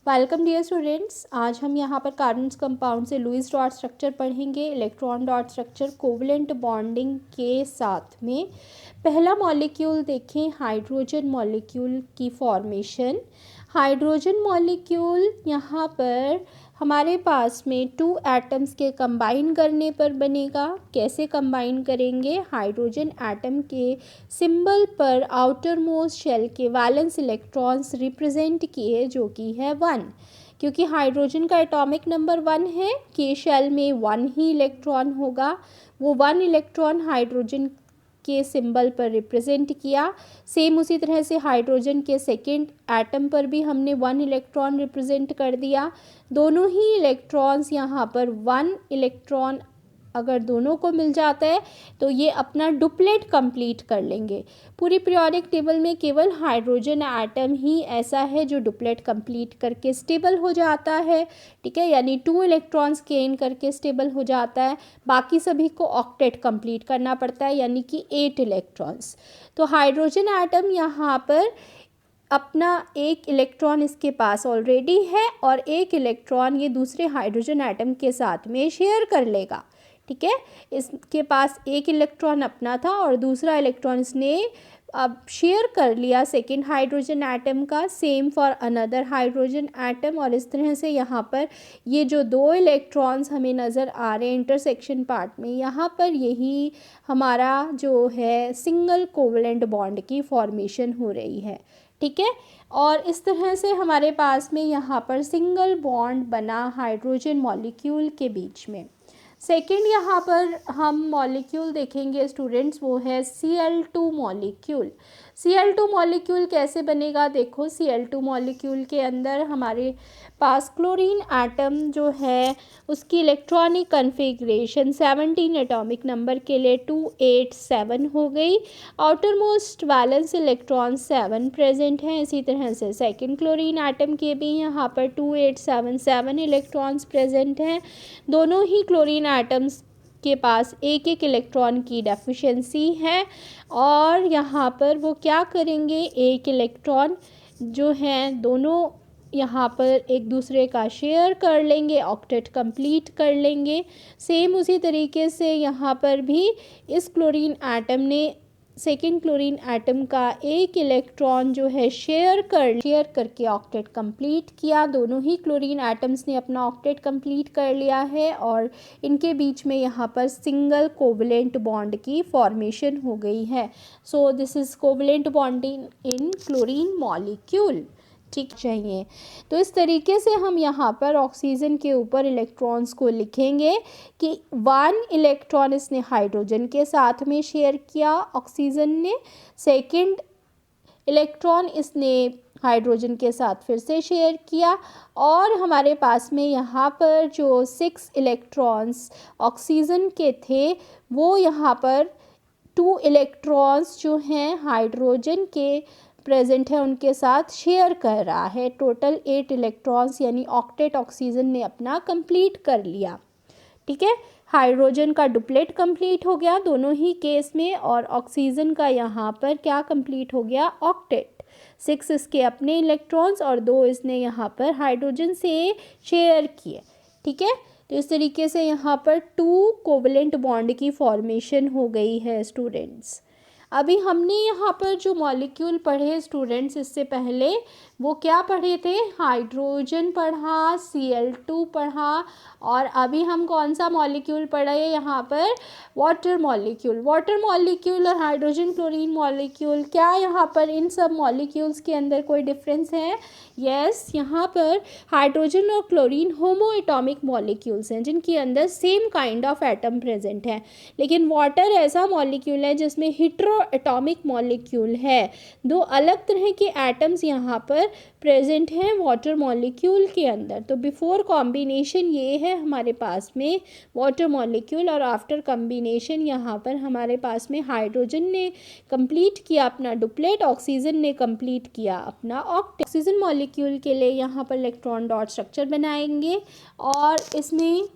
Welcome dear students. आज हम यहाँ पर कार्बन कंपाउंड से लुईस डॉट स्ट्रक्चर पढ़ेंगे। Electron dot structure covalent bonding के साथ में पहला मॉलिक्यूल देखें, हाइड्रोजन मॉलिक्यूल की फॉर्मेशन। हाइड्रोजन मॉलिक्यूल यहाँ पर हमारे पास में 2 एटम्स के कंबाइन करने पर बनेगा। कैसे कंबाइन करेंगे? हाइड्रोजन एटम के सिंबल पर आउटर मोस्ट शेल के वैलेंस इलेक्ट्रॉन्स रिप्रेजेंट किए, जो कि है 1। क्योंकि हाइड्रोजन का एटॉमिक नंबर 1 है, के शेल में 1 ही इलेक्ट्रॉन होगा। वो 1 इलेक्ट्रॉन हाइड्रोजन के सिंबल पर रिप्रेजेंट किया। सेम उसी तरह से हाइड्रोजन के सेकेंड एटम पर भी हमने 1 इलेक्ट्रॉन रिप्रेजेंट कर दिया। दोनों ही इलेक्ट्रॉन्स यहाँ पर 1 इलेक्ट्रॉन अगर दोनों को मिल जाता है तो ये अपना डुप्लेट कंप्लीट कर लेंगे। पूरी पीरियोडिक टेबल में केवल हाइड्रोजन एटम ही ऐसा है जो डुप्लेट कंप्लीट करके स्टेबल हो जाता है, ठीक है, यानी 2 इलेक्ट्रॉन्स गेन करके स्टेबल हो जाता है। बाकी सभी को ऑक्टेट कंप्लीट करना पड़ता है, यानी कि 8 इलेक्ट्रॉन्स। तो हाइड्रोजन एटम यहाँ पर अपना 1 इलेक्ट्रॉन इसके पास ऑलरेडी है और 1 इलेक्ट्रॉन ये दूसरे हाइड्रोजन एटम के साथ में शेयर कर लेगा, ठीक है। इसके पास 1 इलेक्ट्रॉन अपना था और दूसरा इलेक्ट्रॉन इसने अब शेयर कर लिया सेकेंड हाइड्रोजन एटम का। Same for another hydrogen atom. और इस तरह से यहाँ पर ये जो 2 इलेक्ट्रॉन्स हमें नज़र आ रहे हैं इंटरसेक्शन पार्ट में, यहाँ पर यही हमारा जो है सिंगल कोवलेंट बॉन्ड की फॉर्मेशन हो रही है, ठीक है। और इस तरह से हमारे पास में यहाँ पर सिंगल बॉन्ड बना हाइड्रोजन मॉलिक्यूल के बीच में। सेकेंड यहाँ पर हम मॉलिक्यूल देखेंगे स्टूडेंट्स, वो है Cl2 मॉलिक्यूल। Cl2 मॉलिक्यूल कैसे बनेगा? देखो, Cl2 मॉलिक्यूल के अंदर हमारे पास क्लोरीन एटम जो है उसकी इलेक्ट्रॉनिक कन्फिग्रेशन 17 एटॉमिक नंबर के लिए 287 हो गई। Outer most valence electron 7 present हैं। इसी तरह से सेकेंड क्लोरीन एटम के भी यहाँ पर 2877 इलेक्ट्रॉन्स प्रेजेंट हैं। दोनों ही क्लोरीन एटम्स के पास 1-1 इलेक्ट्रॉन की डेफिशिएंसी है और यहाँ पर वो क्या करेंगे, 1 इलेक्ट्रॉन जो हैं दोनों यहाँ पर एक दूसरे का शेयर कर लेंगे, ऑक्टेट कंप्लीट कर लेंगे। सेम उसी तरीके से यहाँ पर भी इस क्लोरीन एटम ने सेकेंड क्लोरीन एटम का 1 इलेक्ट्रॉन जो है शेयर करके ऑक्टेट कंप्लीट किया। दोनों ही क्लोरीन एटम्स ने अपना ऑक्टेट कंप्लीट कर लिया है और इनके बीच में यहाँ पर सिंगल कोवलेंट बॉन्ड की फॉर्मेशन हो गई है। So this is covalent bonding in chlorine molecule, ठीक चाहिए। तो इस तरीके से हम यहाँ पर ऑक्सीजन के ऊपर इलेक्ट्रॉन्स को लिखेंगे कि 1 इलेक्ट्रॉन इसने हाइड्रोजन के साथ में शेयर किया ऑक्सीजन ने, सेकेंड इलेक्ट्रॉन इसने हाइड्रोजन के साथ फिर से शेयर किया और हमारे पास में यहाँ पर जो 6 इलेक्ट्रॉन्स ऑक्सीजन के थे वो यहाँ पर 2 इलेक्ट्रॉन्स जो हैं हाइड्रोजन के प्रेजेंट है उनके साथ शेयर कर रहा है। टोटल 8 इलेक्ट्रॉन्स यानी ऑक्टेट ऑक्सीजन ने अपना कंप्लीट कर लिया, ठीक है। हाइड्रोजन का डुप्लेट कंप्लीट हो गया दोनों ही केस में और ऑक्सीजन का यहाँ पर क्या कंप्लीट हो गया, ऑक्टेट। 6 इसके अपने इलेक्ट्रॉन्स और 2 इसने यहाँ पर हाइड्रोजन से शेयर किए, ठीक है। तो इस तरीके से यहाँ पर 2 कोवलेंट बॉन्ड की फॉर्मेशन हो गई है स्टूडेंट्स। अभी हमने यहाँ पर जो मॉलिक्यूल पढ़े स्टूडेंट्स इससे पहले वो क्या पढ़े थे, हाइड्रोजन पढ़ा, Cl2 पढ़ा और अभी हम कौन सा मॉलिक्यूल पढ़ा है यहाँ पर, वाटर मॉलिक्यूल। वाटर मॉलिक्यूल और हाइड्रोजन क्लोरीन मॉलिक्यूल, क्या यहाँ पर इन सब मॉलिक्यूल्स के अंदर कोई डिफरेंस है? यस, यहाँ पर हाइड्रोजन और क्लोरीन होमो एटॉमिक मॉलिक्यूल्स हैं जिनके अंदर same kind of atom present है, लेकिन वाटर ऐसा मॉलिक्यूल है जिसमें हिट्रो एटॉमिक मॉलिक्यूल है। 2 अलग तरह के एटम्स यहाँ पर प्रेजेंट हैं वाटर मॉलिक्यूल के अंदर। तो बिफोर कॉम्बिनेशन ये है हमारे पास में वाटर मॉलिक्यूल और आफ्टर कॉम्बिनेशन यहाँ पर हमारे पास में हाइड्रोजन ने कंप्लीट किया अपना डुप्लेट, ऑक्सीजन ने कंप्लीट किया अपना ऑक्टेट। ऑक्सीजन मॉलिक्यूल के लिए यहाँ पर इलेक्ट्रॉन डॉट स्ट्रक्चर बनाएंगे और इसमें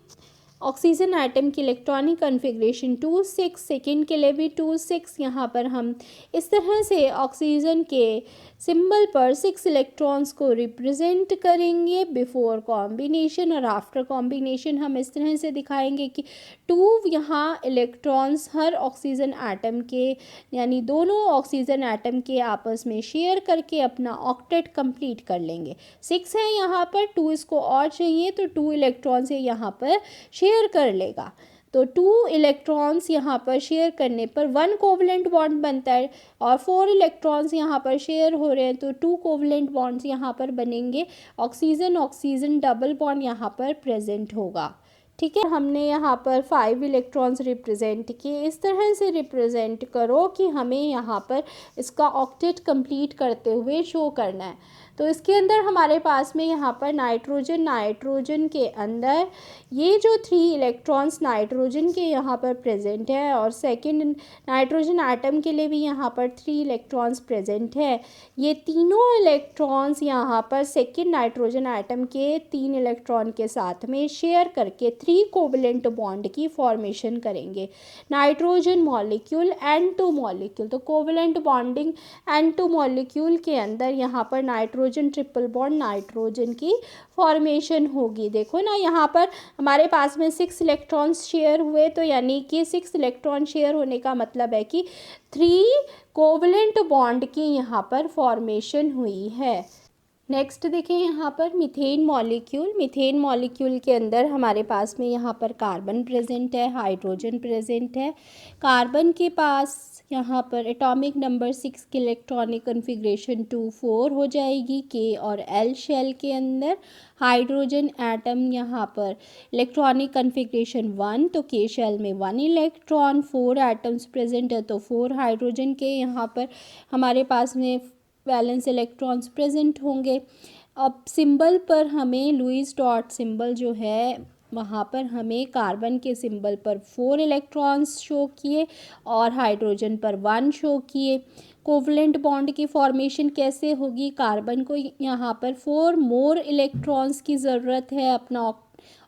ऑक्सीजन एटम की इलेक्ट्रॉनिक कन्फिग्रेशन 2-6, सेकेंड के लिए भी 2-6। यहाँ पर हम इस तरह से ऑक्सीजन के सिंबल पर 6 इलेक्ट्रॉन्स को रिप्रेजेंट करेंगे बिफोर कॉम्बिनेशन, और आफ्टर कॉम्बिनेशन हम इस तरह से दिखाएंगे कि 2 यहाँ इलेक्ट्रॉन्स हर ऑक्सीजन एटम के, यानी दोनों ऑक्सीजन एटम के आपस में शेयर करके अपना ऑक्टेट कंप्लीट कर लेंगे। 6 है यहाँ पर, 2 इसको और चाहिए तो 2 इलेक्ट्रॉन्स यहाँ पर शेयर कर लेगा। तो 2 इलेक्ट्रॉन्स यहाँ पर शेयर करने पर 1 कोवलेंट बॉन्ड बनता है, और 4 इलेक्ट्रॉन्स यहाँ पर शेयर हो रहे हैं तो 2 कोवलेंट बॉन्ड्स यहाँ पर बनेंगे। ऑक्सीजन ऑक्सीजन डबल बॉन्ड यहाँ पर प्रेजेंट होगा। ठीक है, हमने यहाँ पर 5 इलेक्ट्रॉन्स रिप्रेजेंट किए। इस तरह से रिप्रेजेंट करो कि हमें यहाँ पर इसका ऑक्टेट कंप्लीट करते हुए शो करना है। तो इसके अंदर हमारे पास में यहाँ पर नाइट्रोजन के अंदर ये जो 3 इलेक्ट्रॉन्स नाइट्रोजन के यहाँ पर प्रेजेंट है, और सेकंड नाइट्रोजन एटम के लिए भी यहाँ पर 3 इलेक्ट्रॉन्स प्रेजेंट है। ये तीनों इलेक्ट्रॉन्स यहाँ पर सेकंड नाइट्रोजन एटम के 3 इलेक्ट्रॉन के साथ में शेयर करके 3 कोवलेंट बॉन्ड की फॉर्मेशन करेंगे। नाइट्रोजन मॉलिक्यूल N2 मॉलिक्यूल, तो कोवलेंट बॉन्डिंग N2 मॉलिक्यूल के अंदर यहाँ पर नाइट्रोजन ट्रिपल बॉन्ड नाइट्रोजन की फॉर्मेशन होगी। देखो ना, यहाँ पर हमारे पास में 6 इलेक्ट्रॉन्स शेयर हुए, तो यानी कि 6 इलेक्ट्रॉन शेयर होने का मतलब है कि 3 कोवलेंट बॉन्ड की यहाँ पर फॉर्मेशन हुई है। नेक्स्ट देखें यहाँ पर मीथेन मॉलिक्यूल के अंदर हमारे पास में यहाँ पर कार्बन प्रेजेंट है, हाइड्रोजन प्रेजेंट है। कार्बन के पास यहाँ पर एटॉमिक नंबर 6 की इलेक्ट्रॉनिक कन्फिग्रेशन 2-4 हो जाएगी K और L शेल के अंदर। हाइड्रोजन एटम यहाँ पर इलेक्ट्रॉनिक कन्फिग्रेशन 1, तो K शेल में 1 इलेक्ट्रॉन। 4 एटम्स प्रेजेंट है तो 4 हाइड्रोजन के यहाँ पर हमारे पास में वैलेंस इलेक्ट्रॉन्स प्रेजेंट होंगे। अब सिंबल पर हमें लुईस डॉट सिंबल जो है वहाँ पर हमें कार्बन के सिंबल पर 4 इलेक्ट्रॉन्स शो किए और हाइड्रोजन पर 1 शो किए। कोवलेंट बॉन्ड की फॉर्मेशन कैसे होगी? कार्बन को यहाँ पर 4 मोर इलेक्ट्रॉन्स की ज़रूरत है अपना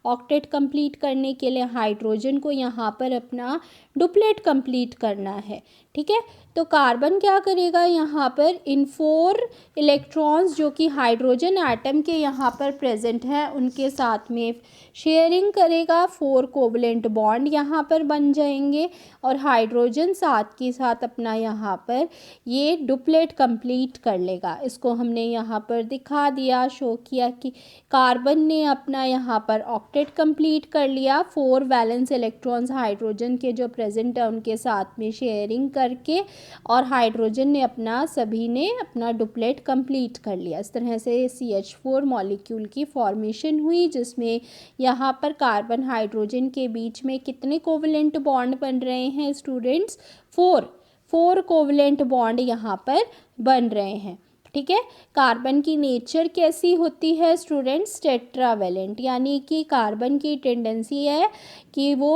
ऑक्टेट कंप्लीट करने के लिए। हाइड्रोजन को यहाँ पर अपना डुप्लेट कंप्लीट करना है। ठीक है, तो कार्बन क्या करेगा? यहाँ पर इन 4 इलेक्ट्रॉन्स जो कि हाइड्रोजन एटम के यहाँ पर प्रेजेंट है उनके साथ में शेयरिंग करेगा। 4 कोवलेंट बॉन्ड यहाँ पर बन जाएंगे और हाइड्रोजन साथ के साथ अपना यहाँ पर ये डुप्लेट कंप्लीट कर लेगा। इसको हमने यहाँ पर दिखा दिया, शो किया कि कार्बन ने अपना यहाँ पर ऑक्टेट कंप्लीट कर लिया। 4 वैलेंस इलेक्ट्रॉन्स हाइड्रोजन के जो प्रेजेंट है उनके साथ में शेयरिंग करके, और हाइड्रोजन ने सभी ने अपना डुप्लेट कंप्लीट कर लिया। इस तरह से CH4 मॉलिक्यूल की फॉर्मेशन हुई, जिसमें यहाँ पर कार्बन हाइड्रोजन के बीच में कितने कोवलेंट बॉन्ड बन रहे हैं स्टूडेंट्स? 4 कोवलेंट बॉन्ड यहाँ पर बन रहे हैं। ठीक है, कार्बन की नेचर कैसी होती है स्टूडेंट्स? टेट्रावेलेंट, यानी कि कार्बन की टेंडेंसी है कि वो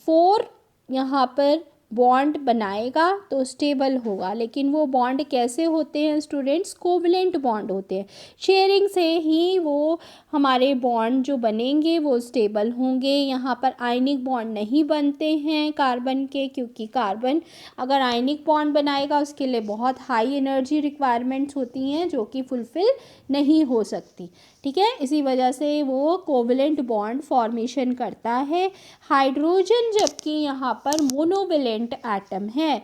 4 यहाँ पर बॉन्ड बनाएगा तो स्टेबल होगा। लेकिन वो बॉन्ड कैसे होते हैं स्टूडेंट्स? कोवलेंट बॉन्ड होते हैं। शेयरिंग से ही वो हमारे बॉन्ड जो बनेंगे वो स्टेबल होंगे। यहाँ पर आयनिक बॉन्ड नहीं बनते हैं कार्बन के, क्योंकि कार्बन अगर आयनिक बॉन्ड बनाएगा उसके लिए बहुत हाई एनर्जी रिक्वायरमेंट्स होती हैं जो कि फुलफ़िल नहीं हो सकती। ठीक है, इसी वजह से वो कोवलेंट बॉन्ड फॉर्मेशन करता है। हाइड्रोजन जबकि यहाँ पर मोनोवेलेंट एटम है।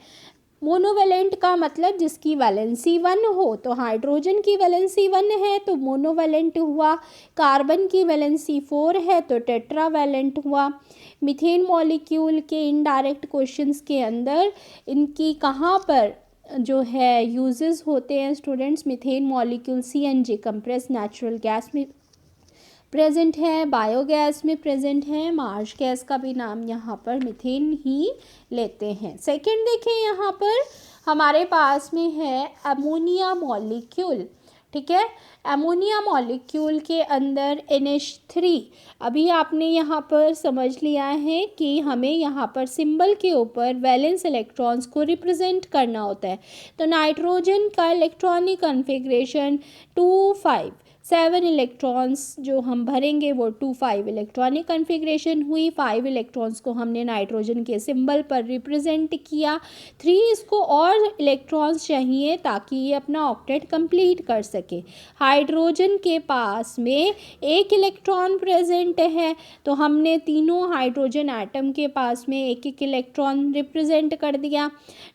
मोनोवेलेंट का मतलब जिसकी वैलेंसी 1 हो, तो हाइड्रोजन की वैलेंसी 1 है तो मोनोवेलेंट हुआ। कार्बन की वैलेंसी 4 है तो टेट्रावेलेंट हुआ। मीथेन मॉलिक्यूल के इनडायरेक्ट क्वेश्चंस के अंदर इनकी कहाँ पर जो है यूजेस होते हैं students? Methane molecule CNG compress natural gas में प्रेजेंट है, बायोगैस में प्रेजेंट है, मार्श गैस का भी नाम यहाँ पर मीथेन ही लेते हैं। सेकंड देखें, यहाँ पर हमारे पास में है अमोनिया मॉलिक्यूल। ठीक है, अमोनिया मॉलिक्यूल के अंदर NH3, अभी आपने यहाँ पर समझ लिया है कि हमें यहाँ पर सिंबल के ऊपर वैलेंस इलेक्ट्रॉन्स को रिप्रेजेंट करना होता है। तो नाइट्रोजन का इलेक्ट्रॉनिक कन्फिग्रेशन 2-5, 7 इलेक्ट्रॉन्स जो हम भरेंगे वो 2 5 इलेक्ट्रॉनिक कन्फिग्रेशन हुई। 5 इलेक्ट्रॉन्स को हमने नाइट्रोजन के सिंबल पर रिप्रेजेंट किया। 3 इसको और इलेक्ट्रॉन्स चाहिए ताकि ये अपना ऑक्टेट कंप्लीट कर सके। हाइड्रोजन के पास में 1 इलेक्ट्रॉन प्रेजेंट है, तो हमने तीनों हाइड्रोजन एटम के पास में 1 इलेक्ट्रॉन रिप्रेजेंट कर दिया।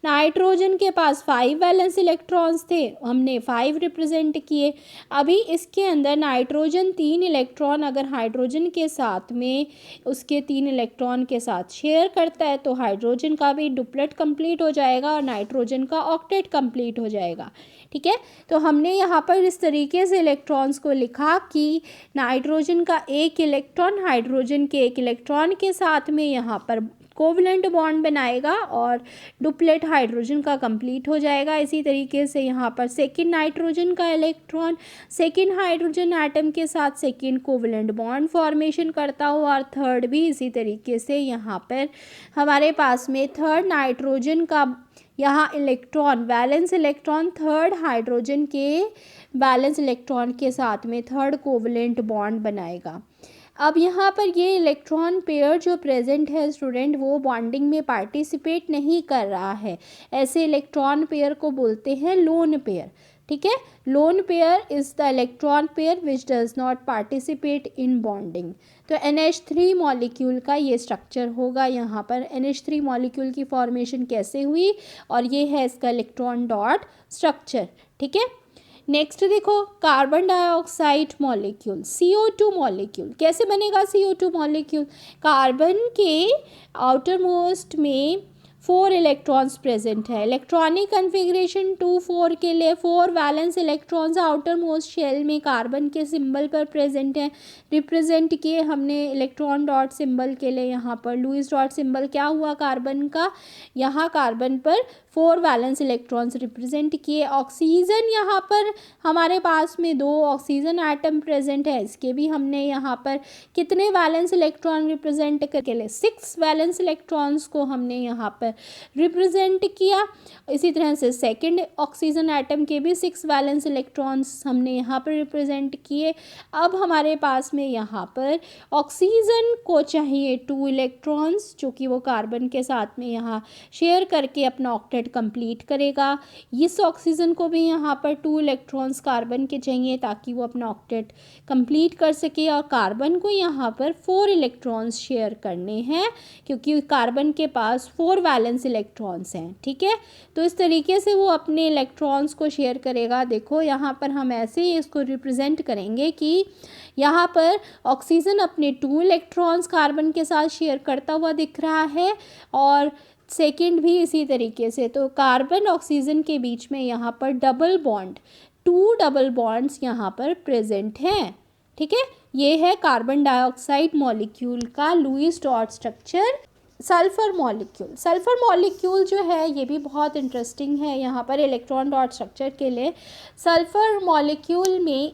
नाइट्रोजन के पास 5 वैलेंस इलेक्ट्रॉन्स थे, हमने 5 रिप्रेजेंट किए। अभी इसके अंदर नाइट्रोजन 3 इलेक्ट्रॉन अगर हाइड्रोजन के साथ में उसके 3 इलेक्ट्रॉन के साथ शेयर करता है तो हाइड्रोजन का भी डुप्लेट कंप्लीट हो जाएगा और नाइट्रोजन का ऑक्टेट कंप्लीट हो जाएगा। ठीक है, तो हमने यहाँ पर इस तरीके से इलेक्ट्रॉन्स को लिखा कि नाइट्रोजन का 1 इलेक्ट्रॉन हाइड्रोजन के 1 इलेक्ट्रॉन के साथ में यहाँ पर कोवलेंट बॉन्ड बनाएगा और डुप्लेट हाइड्रोजन का कंप्लीट हो जाएगा। इसी तरीके से यहाँ पर सेकंड नाइट्रोजन का इलेक्ट्रॉन सेकंड हाइड्रोजन एटम के साथ सेकंड कोवलेंट बॉन्ड फॉर्मेशन करता हुआ और थर्ड भी इसी तरीके से यहाँ पर हमारे पास में थर्ड नाइट्रोजन का यहाँ electron valence electron third hydrogen के वैलेंस इलेक्ट्रॉन के साथ में थर्ड कोवलेंट बॉन्ड बनाएगा। अब यहाँ पर ये इलेक्ट्रॉन पेयर जो प्रेजेंट है स्टूडेंट वो बॉन्डिंग में पार्टिसिपेट नहीं कर रहा है। ऐसे इलेक्ट्रॉन पेयर को बोलते हैं लोन पेयर। ठीक है, lone pair is the electron pair which does not participate in bonding. तो NH3 मॉलिक्यूल का ये स्ट्रक्चर होगा। यहाँ पर NH3 मॉलिक्यूल की फॉर्मेशन कैसे हुई और ये है इसका इलेक्ट्रॉन डॉट स्ट्रक्चर। ठीक है, नेक्स्ट देखो carbon dioxide molecule CO2 molecule कैसे बनेगा। CO2 मॉलिक्यूल कार्बन के आउटर मोस्ट में 4 इलेक्ट्रॉन्स प्रेजेंट है। इलेक्ट्रॉनिक कन्फिग्रेशन 2 4 के लिए 4 valence electrons outer most shell में कार्बन के सिंबल पर प्रेजेंट हैं। रिप्रेजेंट किए हमने इलेक्ट्रॉन डॉट सिंबल के लिए। यहाँ पर लुईस डॉट सिंबल क्या हुआ कार्बन का, यहाँ कार्बन पर 4 वैलेंस इलेक्ट्रॉन्स रिप्रेजेंट किए। ऑक्सीजन यहाँ पर हमारे पास में 2 ऑक्सीजन एटम प्रेजेंट है, इसके भी हमने यहाँ पर कितने वैलेंस इलेक्ट्रॉन रिप्रेजेंट करके लिए 6 वैलेंस इलेक्ट्रॉन्स को हमने यहाँ पर रिप्रेजेंट किया। इसी तरह से सेकंड ऑक्सीजन एटम के भी 6 वैलेंस इलेक्ट्रॉन्स हमने यहाँ पर रिप्रेजेंट किए। अब हमारे पास में यहाँ पर ऑक्सीजन को चाहिए 2 इलेक्ट्रॉन्स जो कि वो कार्बन के साथ में यहाँ शेयर करके अपना ऑक्टेट कंप्लीट करेगा। इस ऑक्सीजन को भी यहाँ पर 2 इलेक्ट्रॉन्स कार्बन के चाहिए ताकि वो अपना ऑक्टेट कंप्लीट कर सके और कार्बन को यहाँ पर 4 इलेक्ट्रॉन्स शेयर करने हैं क्योंकि कार्बन के पास 4 वैलेंस इलेक्ट्रॉन्स हैं। ठीक है, तो इस तरीके से वो अपने इलेक्ट्रॉन्स को शेयर करेगा। देखो यहाँ पर हम ऐसे ही इसको रिप्रेजेंट करेंगे कि यहाँ पर ऑक्सीजन अपने 2 इलेक्ट्रॉन्स कार्बन के साथ शेयर करता हुआ दिख रहा है और सेकंड भी इसी तरीके से। तो कार्बन ऑक्सीजन के बीच में यहाँ पर डबल बॉन्ड 2 डबल बॉन्ड्स यहाँ पर प्रेजेंट हैं। ठीक है, ये है कार्बन डाइऑक्साइड मॉलिक्यूल का Lewis dot structure. Sulphur molecule जो है ये भी बहुत इंटरेस्टिंग है। यहाँ पर इलेक्ट्रॉन डॉट स्ट्रक्चर के लिए सल्फ़र मॉलिक्यूल में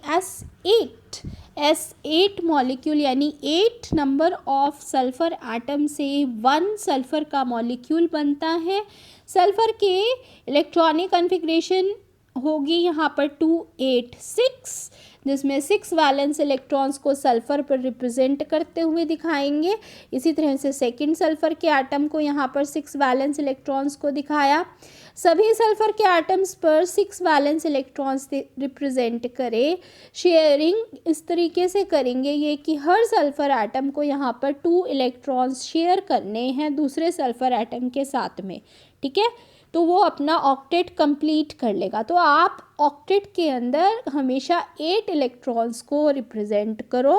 S8 मॉलिक्यूल यानी 8 नंबर ऑफ सल्फ़र एटम से 1 सल्फ़र का मॉलिक्यूल बनता है। सल्फ़र के इलेक्ट्रॉनिक कन्फिग्रेशन होगी यहाँ पर 286 जिसमें 6 वैलेंस इलेक्ट्रॉन्स को सल्फ़र पर रिप्रेजेंट करते हुए दिखाएंगे। इसी तरह से सेकंड सल्फ़र के एटम को यहाँ पर 6 वैलेंस इलेक्ट्रॉन्स को दिखाया। सभी सल्फ़र के एटम्स पर 6 वैलेंस इलेक्ट्रॉन्स रिप्रेजेंट करे। शेयरिंग इस तरीके से करेंगे ये कि हर सल्फ़र एटम को यहाँ पर 2 इलेक्ट्रॉन्स शेयर करने हैं दूसरे सल्फ़र एटम के साथ में। ठीक है, तो वो अपना ऑक्टेट कंप्लीट कर लेगा। तो आप ऑक्टेट के अंदर हमेशा 8 इलेक्ट्रॉन्स को रिप्रेजेंट करो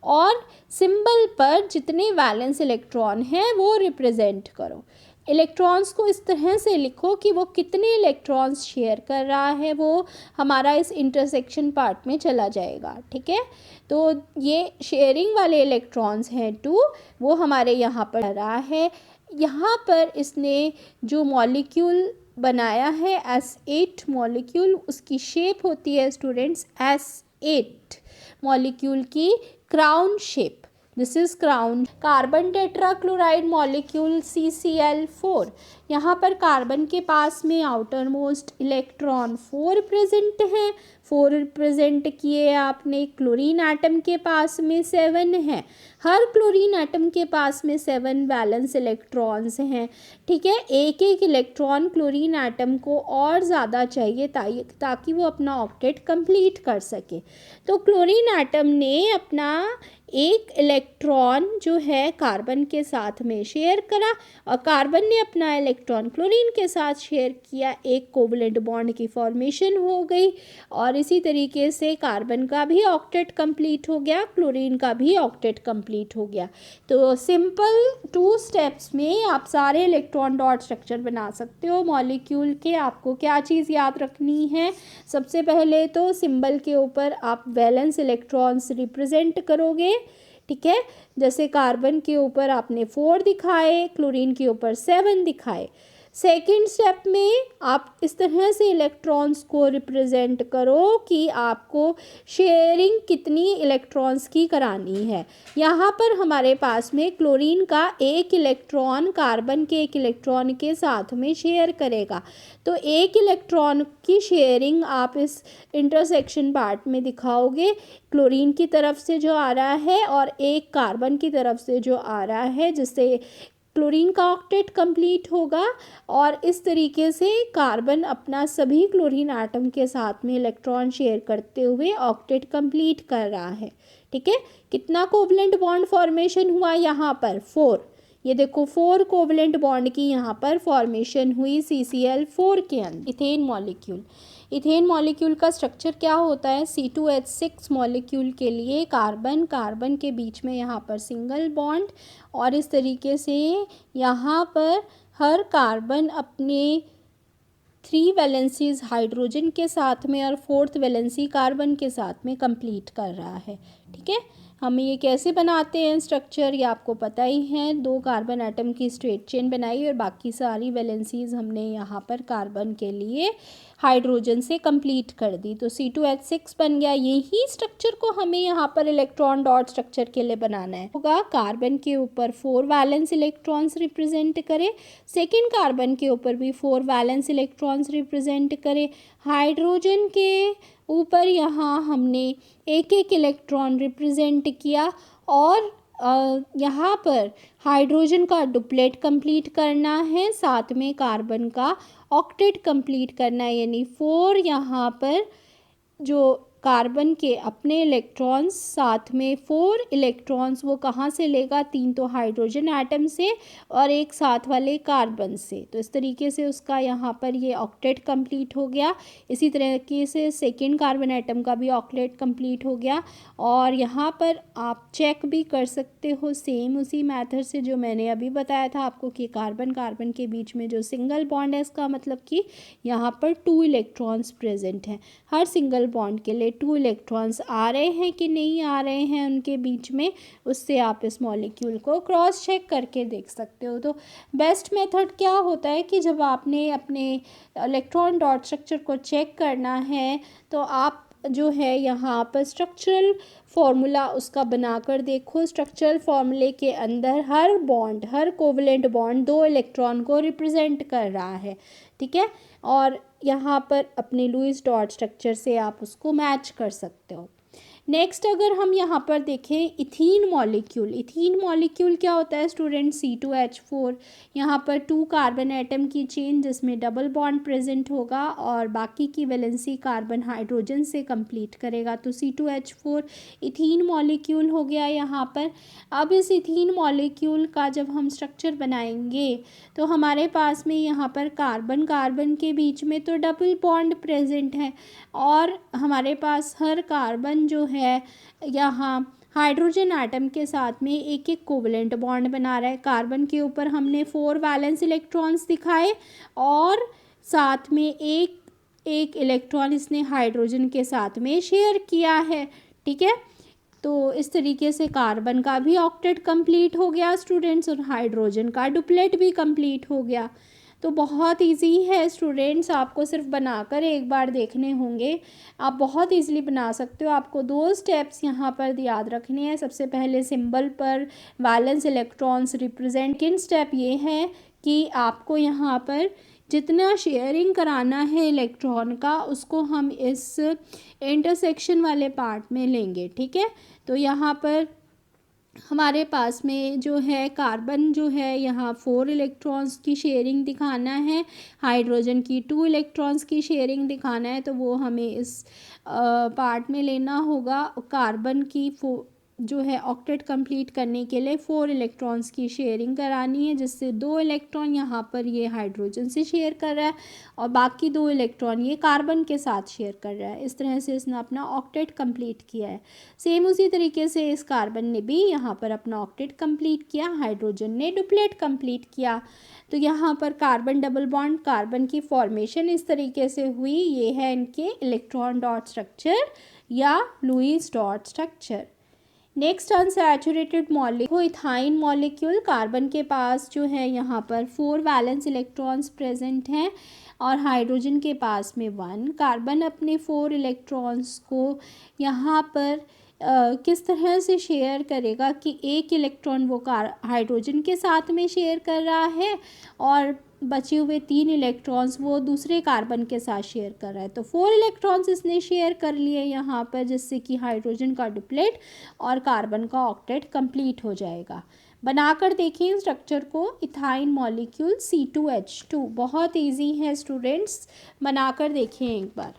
और सिंबल पर जितने वैलेंस इलेक्ट्रॉन हैं वो रिप्रेजेंट करो। इलेक्ट्रॉन्स को इस तरह से लिखो कि वो कितने इलेक्ट्रॉन्स शेयर कर रहा है, वो हमारा इस इंटरसेक्शन पार्ट में चला जाएगा। ठीक है, तो ये शेयरिंग वाले इलेक्ट्रॉन्स हैं 2, वो हमारे यहाँ पर रहा है। यहाँ पर इसने जो मॉलिक्यूल बनाया है S8 मॉलिक्यूल, उसकी शेप होती है स्टूडेंट्स S8 मॉलिक्यूल की crown shape. This is crown. Carbon tetrachloride molecule CCl4, यहाँ पर कार्बन के पास में आउटर मोस्ट इलेक्ट्रॉन 4 प्रेजेंट हैं, 4 प्रेजेंट किए आपने। क्लोरीन एटम के पास में 7 है, हर क्लोरीन एटम के पास में 7 वैलेंस इलेक्ट्रॉन्स हैं, ठीक है। एक एक इलेक्ट्रॉन क्लोरीन एटम को और ज़्यादा चाहिए ताकि वो अपना ऑक्टेट कंप्लीट कर सके। तो क्लोरीन एटम ने अपना एक इलेक्ट्रॉन जो है कार्बन के साथ में शेयर करा और कार्बन ने अपना इलेक्ट्रॉन क्लोरीन के साथ शेयर किया, एक कोवलेंट बॉन्ड की फॉर्मेशन हो गई और इसी तरीके से कार्बन का भी ऑक्टेट कंप्लीट हो गया, क्लोरीन का भी ऑक्टेट कंप्लीट हो गया। तो सिंपल 2 स्टेप्स में आप सारे इलेक्ट्रॉन डॉट स्ट्रक्चर बना सकते हो मॉलिक्यूल के। आपको क्या चीज़ याद रखनी है, सबसे पहले तो सिंबल के ऊपर आप वैलेंस इलेक्ट्रॉन्स रिप्रेजेंट करोगे, ठीक है। जैसे कार्बन के ऊपर आपने 4 दिखाए, क्लोरीन के ऊपर 7 दिखाए। सेकेंड स्टेप में आप इस तरह से इलेक्ट्रॉन्स को रिप्रेजेंट करो कि आपको शेयरिंग कितनी इलेक्ट्रॉन्स की करानी है। यहाँ पर हमारे पास में क्लोरीन का एक इलेक्ट्रॉन कार्बन के एक इलेक्ट्रॉन के साथ में शेयर करेगा, तो एक इलेक्ट्रॉन की शेयरिंग आप इस इंटरसेक्शन पार्ट में दिखाओगे, क्लोरीन की तरफ से जो आ रहा है और एक कार्बन की तरफ से जो आ रहा है, जिससे क्लोरीन का ऑक्टेट कंप्लीट होगा। और इस तरीके से कार्बन अपना सभी क्लोरीन एटम के साथ में इलेक्ट्रॉन शेयर करते हुए ऑक्टेट कंप्लीट कर रहा है, ठीक है। कितना कोवलेंट बॉन्ड फॉर्मेशन हुआ यहाँ पर 4, ये देखो 4 कोवलेंट बॉन्ड की यहाँ पर फॉर्मेशन हुई CCl4 के अंदर। इथेन मॉलिक्यूल, इथेन मॉलिक्यूल का स्ट्रक्चर क्या होता है, C2H6 मॉलिक्यूल के लिए कार्बन कार्बन के बीच में यहाँ पर सिंगल बॉन्ड और इस तरीके से यहाँ पर हर कार्बन अपने 3 वैलेंसीज हाइड्रोजन के साथ में और 4th वैलेंसी कार्बन के साथ में कंप्लीट कर रहा है, ठीक है। हम ये कैसे बनाते हैं स्ट्रक्चर, ये आपको पता ही है। 2 कार्बन एटम की स्ट्रेट चेन बनाई और बाकी सारी वैलेंसीज हमने यहाँ पर कार्बन के लिए हाइड्रोजन से कंप्लीट कर दी, तो C2H6 बन गया। यही स्ट्रक्चर को हमें यहाँ पर इलेक्ट्रॉन डॉट स्ट्रक्चर के लिए बनाना है। होगा कार्बन के ऊपर 4 वैलेंस इलेक्ट्रॉन्स रिप्रेजेंट करे, सेकेंड कार्बन के ऊपर भी 4 वैलेंस इलेक्ट्रॉन्स रिप्रेजेंट करे, हाइड्रोजन के ऊपर यहाँ हमने एक एक इलेक्ट्रॉन रिप्रेजेंट किया और यहाँ पर हाइड्रोजन का डुप्लेट कंप्लीट करना है, साथ में कार्बन का ऑक्टेट कंप्लीट करना है, यानी 4 यहाँ पर जो कार्बन के अपने इलेक्ट्रॉन्स, साथ में 4 इलेक्ट्रॉन्स वो कहाँ से लेगा, 3 तो हाइड्रोजन एटम से और एक साथ वाले कार्बन से। तो इस तरीके से उसका यहाँ पर ये ऑक्टेट कंप्लीट हो गया। इसी तरीके से सेकेंड कार्बन एटम का भी ऑक्टेट कंप्लीट हो गया। और यहाँ पर आप चेक भी कर सकते हो सेम उसी मेथड से जो मैंने अभी बताया था आपको कि कार्बन कार्बन के बीच में जो सिंगल बॉन्ड है, इसका मतलब कि यहाँ पर 2 इलेक्ट्रॉन्स प्रेजेंट हैं। हर सिंगल बॉन्ड के लिए 2 इलेक्ट्रॉन्स आ रहे हैं कि नहीं आ रहे हैं उनके बीच में, उससे आप इस मॉलिक्यूल को क्रॉस चेक करके देख सकते हो। तो बेस्ट मेथड क्या होता है कि जब आपने अपने इलेक्ट्रॉन डॉट स्ट्रक्चर को चेक करना है तो आप जो है यहाँ पर स्ट्रक्चरल फॉर्मूला उसका बनाकर देखो। स्ट्रक्चरल फॉर्मूले के अंदर हर बॉन्ड, हर कोवलेंट बॉन्ड 2 इलेक्ट्रॉन को रिप्रेजेंट कर रहा है, ठीक है। और यहाँ पर अपने लुईस डॉट स्ट्रक्चर से आप उसको मैच कर सकते हो। नेक्स्ट अगर हम यहाँ पर देखें इथीन मॉलिक्यूल, इथीन मॉलिक्यूल क्या होता है स्टूडेंट, C2H4, यहाँ पर 2 कार्बन एटम की चेन जिसमें डबल बॉन्ड प्रेजेंट होगा और बाकी की वैलेंसी कार्बन हाइड्रोजन से कंप्लीट करेगा, तो C2H4 इथीन मॉलिक्यूल हो गया यहाँ पर। अब इस इथीन मॉलिक्यूल का जब हम स्ट्रक्चर बनाएंगे तो हमारे पास में यहाँ पर कार्बन कार्बन के बीच में तो डबल बॉन्ड प्रेजेंट है और हमारे पास हर कार्बन जो है यहाँ हाइड्रोजन एटम के साथ में एक एक कोवलेंट बॉन्ड बना रहा है। कार्बन के ऊपर हमने 4 वैलेंस इलेक्ट्रॉन्स दिखाए और साथ में एक एक इलेक्ट्रॉन इसने हाइड्रोजन के साथ में शेयर किया है, ठीक है। तो इस तरीके से कार्बन का भी ऑक्टेट कंप्लीट हो गया स्टूडेंट्स और हाइड्रोजन का डुप्लेट भी कंप्लीट हो गया। तो बहुत इजी है स्टूडेंट्स, आपको सिर्फ बनाकर एक बार देखने होंगे, आप बहुत इजीली बना सकते हो। आपको 2 स्टेप्स यहाँ पर याद रखने हैं। सबसे पहले सिंबल पर valence electrons represent. Second step ये है कि आपको यहाँ पर जितना शेयरिंग कराना है इलेक्ट्रॉन का, उसको हम इस इंटरसेक्शन वाले पार्ट में लेंगे, ठीक है। तो यहाँ पर हमारे पास में जो है कार्बन जो है यहाँ 4 इलेक्ट्रॉन्स की शेयरिंग दिखाना है, हाइड्रोजन की 2 इलेक्ट्रॉन्स की शेयरिंग दिखाना है, तो वो हमें इस पार्ट में लेना होगा। कार्बन की जो है ऑक्टेट कंप्लीट करने के लिए 4 इलेक्ट्रॉन्स की शेयरिंग करानी है, जिससे 2 इलेक्ट्रॉन यहाँ पर ये हाइड्रोजन से शेयर कर रहा है और बाकी 2 इलेक्ट्रॉन ये कार्बन के साथ शेयर कर रहा है। इस तरह से इसने अपना ऑक्टेट कंप्लीट किया है। सेम उसी तरीके से इस कार्बन ने भी यहाँ पर अपना ऑक्टेट कंप्लीट किया, हाइड्रोजन ने डुप्लेट कंप्लीट किया। तो यहाँ पर कार्बन डबल बॉन्ड कार्बन की फॉर्मेशन इस तरीके से हुई। ये है इनके इलेक्ट्रॉन डॉट स्ट्रक्चर या Lewis dot structure. Next unsaturated molecule ethyne molecule. Carbon के पास जो है यहाँ पर 4 वैलेंस इलेक्ट्रॉन्स प्रेजेंट हैं और हाइड्रोजन के पास में 1। कार्बन अपने 4 इलेक्ट्रॉन्स को यहाँ पर किस तरह से शेयर करेगा कि एक इलेक्ट्रॉन वो हाइड्रोजन के साथ में शेयर कर रहा है और बचे हुए 3 इलेक्ट्रॉन्स वो दूसरे कार्बन के साथ शेयर कर रहा है। तो 4 इलेक्ट्रॉन्स इसने शेयर कर लिए यहाँ पर, जिससे कि हाइड्रोजन का डुप्लेट और कार्बन का ऑक्टेट कंप्लीट हो जाएगा। बनाकर देखें स्ट्रक्चर को, इथाइन मॉलिक्यूल C2H2। बहुत इजी है स्टूडेंट्स, बनाकर देखें एक बार।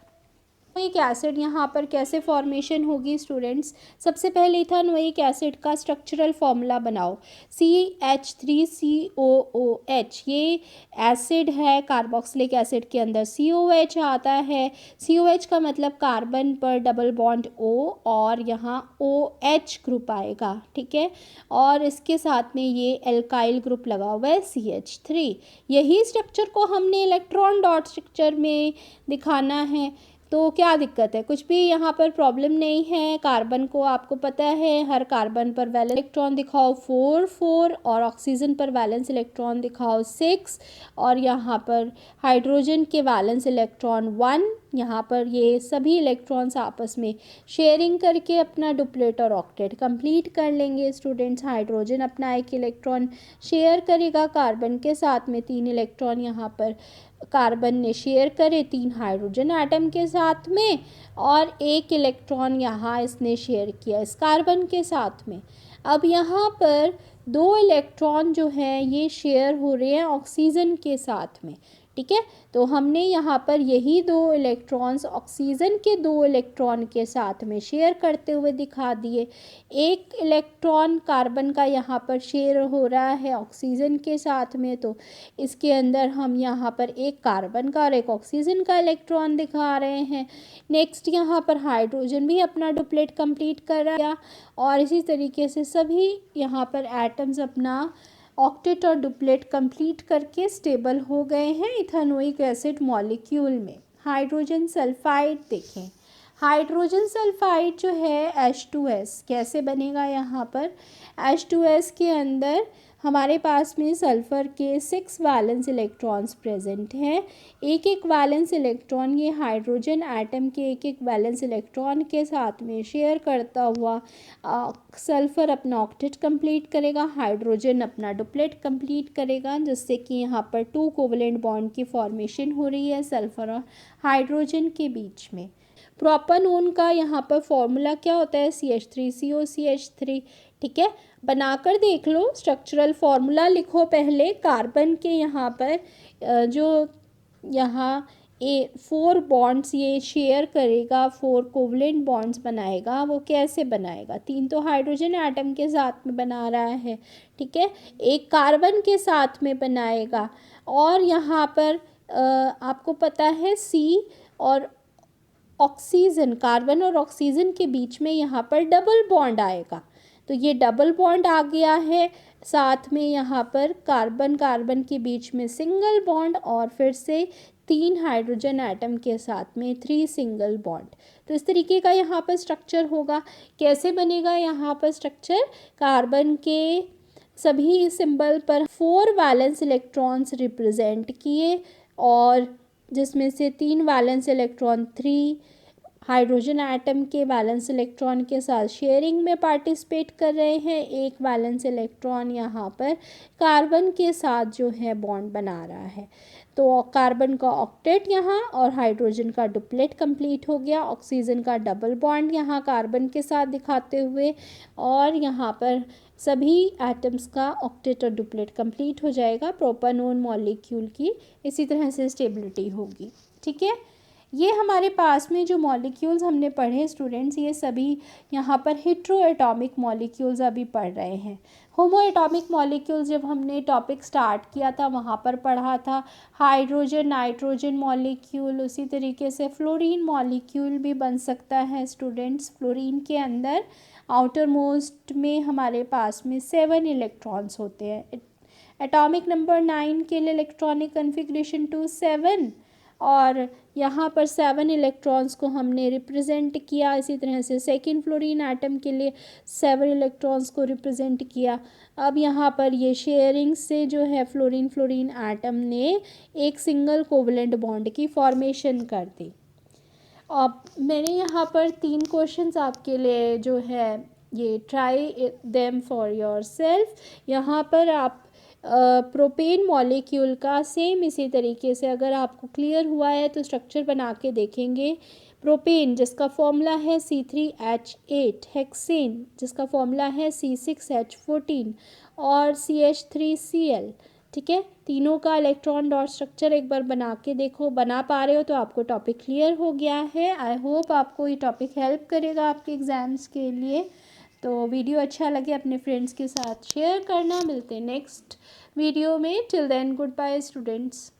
इथानोइक एसिड यहाँ पर कैसे फॉर्मेशन होगी स्टूडेंट्स। सबसे पहले इथानोइक एसिड का स्ट्रक्चरल फॉर्मूला बनाओ। CH3COOH ये एसिड है, कार्बोक्सिलिक एसिड के अंदर COH आता है। COH का मतलब कार्बन पर डबल बॉन्ड O और यहाँ OH ग्रुप आएगा, ठीक है। और इसके साथ में ये एल्काइल ग्रुप लगा हुआ है CH3। यही स्ट्रक्चर को हमने इलेक्ट्रॉन डॉट स्ट्रक्चर में दिखाना है। तो क्या दिक्कत है, कुछ भी यहाँ पर प्रॉब्लम नहीं है। कार्बन को आपको पता है हर कार्बन पर वैलेंस इलेक्ट्रॉन दिखाओ 4 और ऑक्सीजन पर वैलेंस इलेक्ट्रॉन दिखाओ 6 और यहाँ पर हाइड्रोजन के वैलेंस इलेक्ट्रॉन 1। यहाँ पर ये सभी इलेक्ट्रॉन्स आपस में शेयरिंग करके अपना डुप्लेट और ऑक्टेट कंप्लीट कर लेंगे स्टूडेंट्स। हाइड्रोजन अपना 1 इलेक्ट्रॉन शेयर करेगा कार्बन के साथ में, 3 इलेक्ट्रॉन यहाँ पर कार्बन ने शेयर करे 3 हाइड्रोजन एटम के साथ में और 1 इलेक्ट्रॉन यहाँ इसने शेयर किया इस कार्बन के साथ में। अब यहाँ पर 2 इलेक्ट्रॉन जो हैं ये शेयर हो रहे हैं ऑक्सीजन के साथ में, ठीक है। तो हमने यहाँ पर यही 2 इलेक्ट्रॉन्स ऑक्सीजन के 2 इलेक्ट्रॉन के साथ में शेयर करते हुए दिखा दिए। 1 इलेक्ट्रॉन कार्बन का यहाँ पर शेयर हो रहा है ऑक्सीजन के साथ में, तो इसके अंदर हम यहाँ पर 1 कार्बन का और 1 ऑक्सीजन का इलेक्ट्रॉन दिखा रहे हैं। नेक्स्ट यहाँ पर हाइड्रोजन भी अपना डुप्लेट कंप्लीट कर रहा है और इसी तरीके से सभी यहाँ पर एटम्स अपना ऑक्टेट और डुप्लेट कंप्लीट करके स्टेबल हो गए हैं इथानोइक एसिड मॉलिक्यूल में। हाइड्रोजन सल्फाइड देखें, हाइड्रोजन सल्फाइड जो है H2S कैसे बनेगा। यहाँ पर H2S के अंदर हमारे पास में सल्फ़र के 6 वैलेंस इलेक्ट्रॉन्स प्रेजेंट हैं। एक एक वैलेंस इलेक्ट्रॉन ये हाइड्रोजन एटम के एक एक वैलेंस इलेक्ट्रॉन के साथ में शेयर करता हुआ सल्फ़र अपना ऑक्टेट कंप्लीट करेगा, हाइड्रोजन अपना डुप्लेट कंप्लीट करेगा, जिससे कि यहाँ पर 2 कोवलेंट बॉन्ड की फॉर्मेशन हो रही है सल्फ़र और हाइड्रोजन के बीच में। प्रोपेनॉन का यहाँ पर फॉर्मूला क्या होता है CH3COCH3, ठीक है। बनाकर देख लो, स्ट्रक्चरल फॉर्मूला लिखो पहले। कार्बन के यहाँ पर जो यहाँ 4 बॉन्ड्स ये शेयर करेगा, 4 कोवलेंट बॉन्ड्स बनाएगा, वो कैसे बनाएगा। 3 तो हाइड्रोजन एटम के साथ में बना रहा है, ठीक है, 1 कार्बन के साथ में बनाएगा और यहाँ पर आपको पता है C और ऑक्सीजन, कार्बन और ऑक्सीजन के बीच में यहाँ पर डबल बॉन्ड आएगा। तो ये डबल बॉन्ड आ गया है, साथ में यहाँ पर कार्बन कार्बन के बीच में सिंगल बॉन्ड और फिर से 3 हाइड्रोजन एटम के साथ में 3 सिंगल बॉन्ड। तो इस तरीके का यहाँ पर स्ट्रक्चर होगा। कैसे बनेगा यहाँ पर स्ट्रक्चर, कार्बन के सभी सिंबल पर 4 वैलेंस इलेक्ट्रॉन्स रिप्रेजेंट किए और जिसमें से 3 वैलेंस इलेक्ट्रॉन 3 हाइड्रोजन एटम के वैलेंस इलेक्ट्रॉन के साथ शेयरिंग में पार्टिसिपेट कर रहे हैं। एक वैलेंस इलेक्ट्रॉन यहाँ पर कार्बन के साथ जो है बॉन्ड बना रहा है। तो कार्बन का ऑक्टेट यहाँ और हाइड्रोजन का डुप्लेट कंप्लीट हो गया। ऑक्सीजन का डबल बॉन्ड यहाँ कार्बन के साथ दिखाते हुए और यहाँ पर सभी एटम्स का ऑक्टेट और डुप्लेट कंप्लीट हो जाएगा। प्रोपानोन मॉलिक्यूल की इसी तरह से स्टेबिलिटी होगी। ठीक है, ये हमारे पास में जो मॉलिक्यूल्स हमने पढ़े स्टूडेंट्स, ये सभी यहाँ पर हेट्रो एटॉमिक मॉलिक्यूल्स अभी पढ़ रहे हैं। होमो एटॉमिक मॉलिक्यूल्स जब हमने टॉपिक स्टार्ट किया था वहाँ पर पढ़ा था हाइड्रोजन नाइट्रोजन मॉलिक्यूल। उसी तरीके से फ्लोरीन मॉलिक्यूल भी बन सकता है स्टूडेंट्स। फ्लोरीन के अंदर आउटर मोस्ट में हमारे पास में 7 इलेक्ट्रॉन्स होते हैं। एटॉमिक नंबर 9 के लिए इलेक्ट्रॉनिक कन्फिग्रेशन 2 7 और यहाँ पर 7 इलेक्ट्रॉन्स को हमने रिप्रेजेंट किया। इसी तरह से सेकेंड फ्लोरीन एटम के लिए 7 इलेक्ट्रॉन्स को रिप्रेजेंट किया। अब यहाँ पर ये शेयरिंग से जो है फ्लोरीन एटम ने एक सिंगल कोवलेंट बॉन्ड की फॉर्मेशन कर दी। अब मैंने यहाँ पर 3 क्वेश्चंस आपके लिए जो है ये try them for your self. यहाँ पर आप प्रोपेन मॉलिक्यूल का सेम इसी तरीके से अगर आपको क्लियर हुआ है तो स्ट्रक्चर बना के देखेंगे। प्रोपेन जिसका फॉर्मूला है C3H8, हेक्सेन जिसका फॉर्मूला है C6H14 और CH3Cl। ठीक है, तीनों का इलेक्ट्रॉन डॉट स्ट्रक्चर एक बार बना के देखो। बना पा रहे हो तो आपको टॉपिक क्लियर हो गया है। आई होप आपको ये टॉपिक हेल्प करेगा आपके एग्ज़ाम्स के लिए। तो वीडियो अच्छा लगे अपने फ्रेंड्स के साथ शेयर करना। मिलते हैं नेक्स्ट वीडियो में। Till then goodbye students.